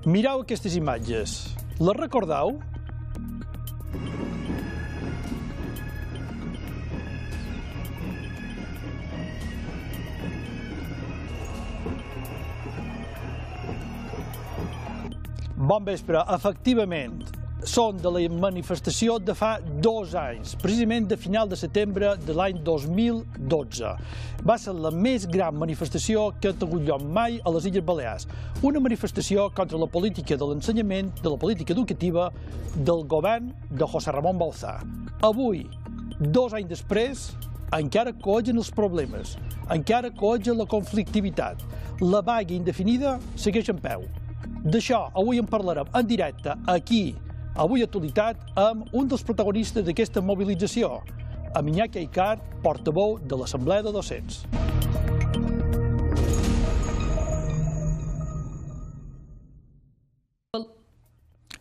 Mireu aquestes imatges. Les recordeu? Bon vespre. Efectivament, són de la manifestació de fa 2 anys, precisament de final de setembre de l'any 2012. Va ser la més gran manifestació que ha tingut lloc mai a les Illes Balears. Una manifestació contra la política de l'ensenyament, de la política educativa del govern de José Ramón Bauzá. Avui, 2 anys després, encara coegen els problemes, encara coegen la conflictivitat. La vaga indefinida segueix en peu. D'això avui en parlarem en directe aquí, Avui Actualitat, amb un dels protagonistes d'aquesta mobilització, amb Iñaki Aicart, portaveu de l'Assemblea de Docents.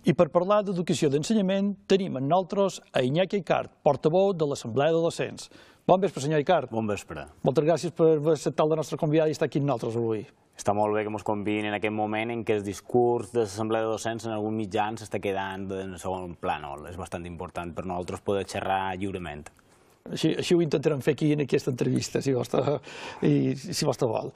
I per parlar d'educació i d'ensenyament tenim amb nosaltres a Iñaki Aicart, portaveu de l'Assemblea de Docents. Bon vespre, senyor Aicart. Bon vespre. Moltes gràcies per acceptar la nostra convidada i estar aquí amb nosaltres avui. Està molt bé que ens convidin en aquest moment en què el discurs de l'Assemblea de Docents en alguns mitjans s'està quedant en segon plànol. És bastant important per nosaltres poder xerrar lliurement. Així ho intentarem fer aquí en aquesta entrevista, si vostè vol.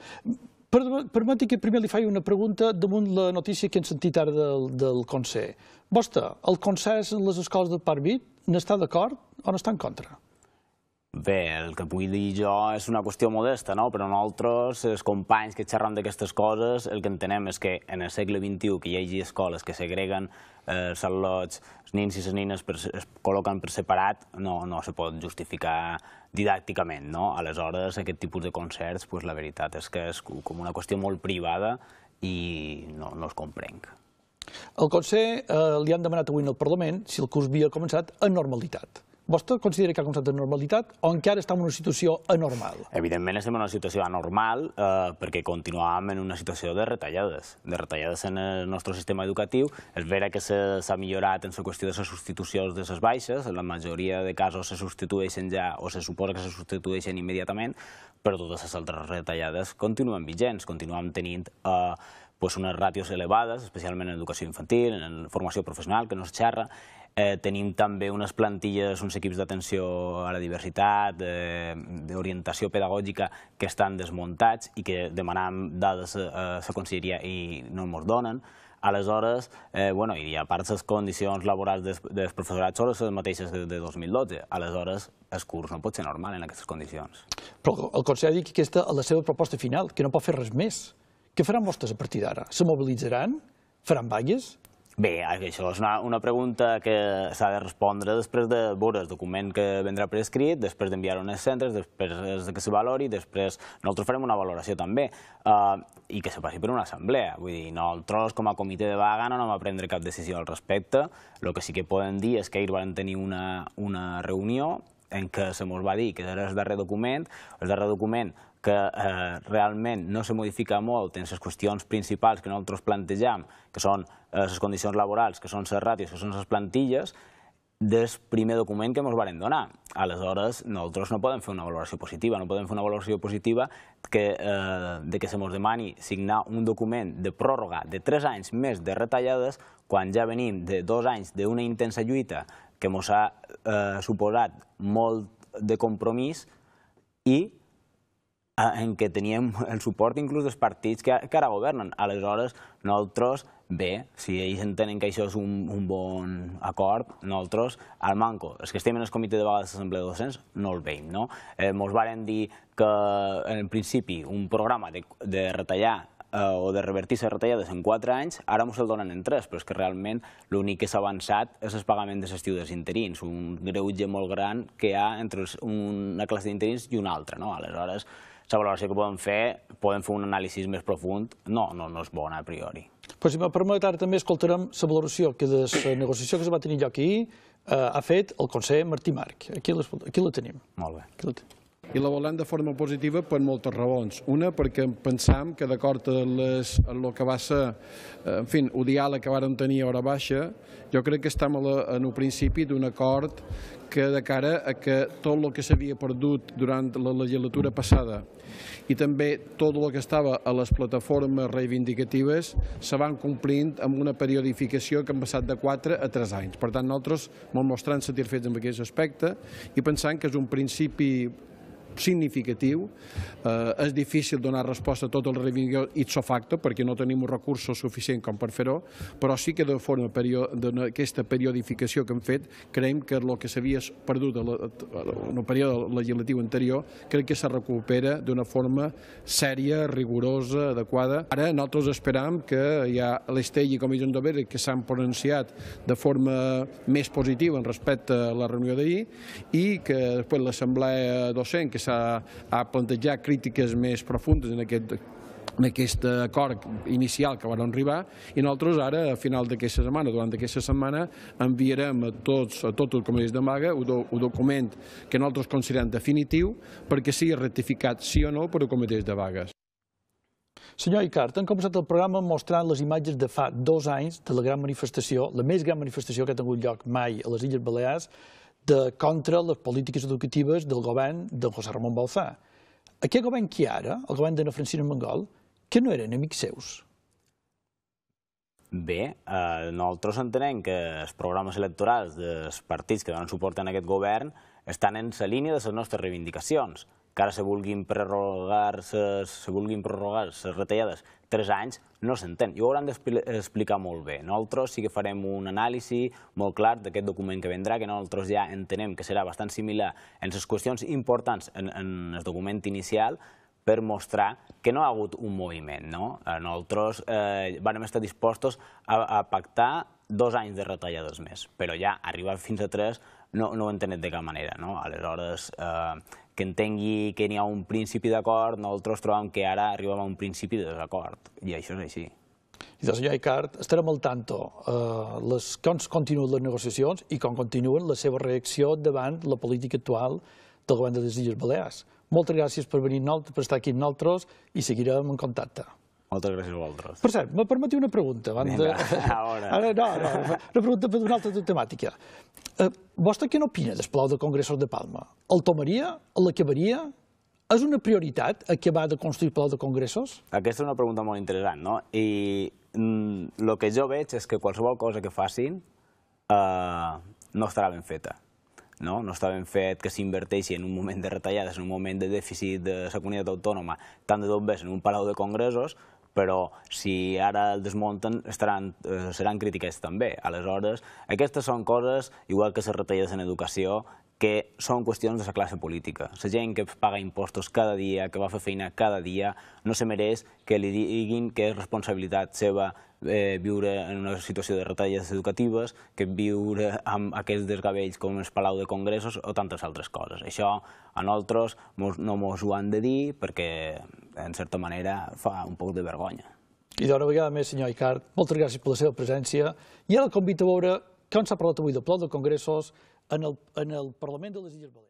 Permeti que primer li faci una pregunta damunt la notícia que hem sentit ara del Consell. Vostè, el consens en les escoles del Parc Vit, n'està d'acord o n'està en contra? Bé, el que vull dir jo és una qüestió modesta, no? Però nosaltres, els companys que xerram d'aquestes coses, el que entenem és que en el segle XXI que hi hagi escoles que segreguen els al·lots, els nins i les nines es col·loquen per separat, no se pot justificar didàcticament, no? Aleshores, aquest tipus de concerts, la veritat és que és com una qüestió molt privada i no els comprenc. El Consell li han demanat avui al Parlament si el curs havia començat en normalitat. Vostè considera que ha començat en normalitat o encara està en una situació anormal? Evidentment estem en una situació anormal perquè continuàvem en una situació de retallades en el nostre sistema educatiu. És vera que s'ha millorat en la qüestió de les substitucions de les baixes, en la majoria de casos se substitueixen ja o se suposa que se substitueixen immediatament, però totes les altres retallades continuen vigents, continuem tenint unes ràtios elevades, especialment en educació infantil, en formació professional, que no es xerra. Tenim també unes plantilles, uns equips d'atenció a la diversitat, d'orientació pedagògica que estan desmuntats i que demanam dades a la conselleria i no ens donen. Aleshores, i a part les condicions laborals dels professorats són les mateixes de 2012. Aleshores, el curs no pot ser normal en aquestes condicions. Però el Consell ha dit que aquesta és la seva proposta final, que no pot fer res més. Què faran vostès a partir d'ara? Se mobilitzaran? Faran vagues? Bé, això és una pregunta que s'ha de respondre després de veure el document que vendrà per escrit, després d'enviar-ho als centres, després que se valori, després nosaltres farem una valoració també i que se passi per una assemblea. Vull dir, nosaltres com a comitè de vaga no anem a prendre cap decisió al respecte. El que sí que podem dir és que ahir van tenir una reunió en què se mos va dir que era el darrer document que realment no se modifica molt en les qüestions principals que nosaltres plantejam, que són les condicions laborals, que són les ràtios, que són les plantilles, del primer document que ens varen donar. Aleshores, nosaltres no podem fer una valoració positiva, no podem fer una valoració positiva de que se ens demani signar un document de pròrroga de 3 anys més de retallades quan ja venim de 2 anys d'una intensa lluita que ens ha suposat molt de compromís i en què teníem el suport inclús dels partits que ara governen. Aleshores, nosaltres, bé, si ells entenen que això és un bon acord, nosaltres, al manco, els que estem en el comitè de vaga de l'Assemblea de Docents, no el veiem, no? Ens varen dir que, en principi, un programa de retallar o de revertir les retallades en 4 anys, ara ens el donen en 3, però és que realment l'únic que s'ha avançat és el pagament de l'estiu dels interins, un greuge molt gran que hi ha entre una classe d'interins i una altra, no? Aleshores, la valoració que podem fer un anàlisi més profund, no és bona a priori. Però si m'ho permet, ara també escoltarem la valoració que de la negociació que es va tenir lloc ahir ha fet el conseller Martí March. Aquí la tenim. Molt bé. I la volem de forma positiva per moltes raons. Una, perquè pensam que d'acord amb el que va ser, en fi, el diàleg que vàrem tenir a hora baixa, jo crec que estem en el principi d'un acord que de cara a que tot el que s'havia perdut durant la legislatura passada i també tot el que estava a les plataformes reivindicatives se van complint amb una periodificació que han passat de 4 a 3 anys. Per tant, nosaltres ens mostrem satisfets amb aquest aspecte i pensant que és un principi significatiu. És difícil donar resposta a tot el reivindicació ipso facto perquè no tenim un recursos suficient com per fer-ho, però sí que de forma d'aquesta periodificació que hem fet creiem que el que s'havia perdut en el període legislatiu anterior crec que se recupera d'una forma sèria, rigorosa, adequada. Ara nosaltres esperam que hi ha l'Estell i Comissió d'Obrer que s'han pronunciat de forma més positiva respecte a la reunió d'ahir i que després l'Assemblea Docent que s'ha plantejat crítiques més profundes en aquest acord inicial que van arribar i nosaltres ara, a final d'aquesta setmana, durant aquesta setmana, enviarem a tots els comitès de vaga un document que nosaltres considerem definitiu perquè sigui ratificat sí o no per els comitès de vagues. Senyor Icart, han començat el programa mostrant les imatges de fa 2 anys de la gran manifestació, la més gran manifestació que ha tingut lloc mai a les Illes Balears, contra les polítiques educatives del govern de José Ramon Bauzá. Aquest govern que hi ha ara, el govern d'Ana Francina Mengol, que no eren amics seus? Bé, nosaltres entenem que els programes electorals dels partits que donen suport a aquest govern estan en la línia de les nostres reivindicacions. Que ara se vulguin prorrogar les retallades 3 anys, no s'entén. I ho hauran d'explicar molt bé. Nosaltres sí que farem un anàlisi molt clar d'aquest document que vendrà, que nosaltres ja entenem que serà bastant similar en les qüestions importants en el document inicial, per mostrar que no hi ha hagut un moviment. Nosaltres vam estar dispostos a pactar 2 anys de retallades més, però ja arribar fins a 3 no ho entenem de cap manera. Aleshores, que entengui que n'hi ha un principi d'acord, nosaltres trobem que ara arribem a un principi de desacord, i això és així. I doncs, senyor Icart, estarem al tanto com continuen les negociacions i com continuen la seva reacció davant la política actual del govern de les Illes Balears. Moltes gràcies per venir, per estar aquí amb nosaltres i seguirem en contacte. Moltes gràcies a vosaltres. Per cert, me permetiu una pregunta? Vinga, ara. No, una pregunta per una altra temàtica. Vostè què n'opina del Palau de Congressos de Palma? El tomaria? L'acabaria? És una prioritat acabar de construir el Palau de Congressos? Aquesta és una pregunta molt interessant, no? I el que jo veig és que qualsevol cosa que facin no estarà ben feta. No està ben fet que s'inverteixi en un moment de retallades, en un moment de dèficit de la comunitat autònoma, tant de tot bé en un palau de congressos, però si ara el desmunten seran crítiques també. Aleshores, aquestes són coses, igual que les retallades en educació, que són qüestions de la classe política. La gent que paga impostos cada dia, que va fer feina cada dia, no se mereix que li diguin que és responsabilitat seva viure en una situació de retallades educatives, que viure amb aquests desgavells com el Palau de Congressos o tantes altres coses. Això a nosaltres no ens ho han de dir perquè, en certa manera, fa un poc de vergonya. I d'una vegada més, senyor Icart, moltes gràcies per la seva presència i ara el convido a veure com s'ha parlat avui del Palau de Congressos en el Parlament de les Illes Balears.